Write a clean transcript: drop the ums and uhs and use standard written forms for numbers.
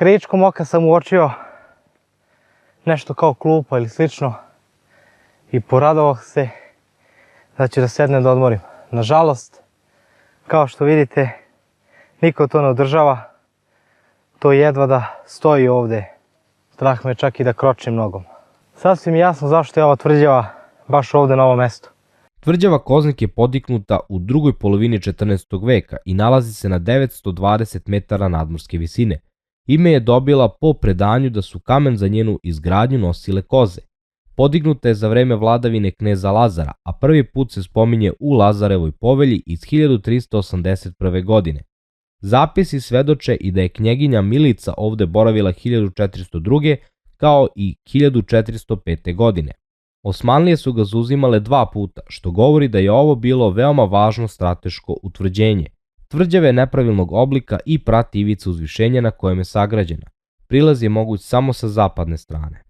Krajičkom oka sam uočio nešto kao klupa ili slično i poradovao se da ću da sednem da odmorim. Nažalost, kao što vidite, niko to ne održava. To jedva da stoji ovde. Strah me čak i da kročim nogom. Sasvim jasno zašto je ova tvrđava baš ovde na ovom mestu. Tvrđava Koznik je podignuta u drugoj polovini 14. veka i nalazi se na 920 metara nadmorske visine. Ime je dobila po predanju da su kamen za njenu izgradnju nosile koze. Podignuta je za vreme vladavine kneza Lazara, a prvi put se spominje u Lazarevoj povelji iz 1381. godine. Zapisi svedoče i da je knjeginja Milica ovde boravila 1402. kao i 1405. godine. Osmanlije su ga zauzimale 2 puta, što govori da je ovo bilo veoma važno strateško utvrđenje. Tvrđava je nepravilnog oblika i prati ivica uzvišenja na kojem je sagrađena. Prilaz je moguć samo sa zapadne strane.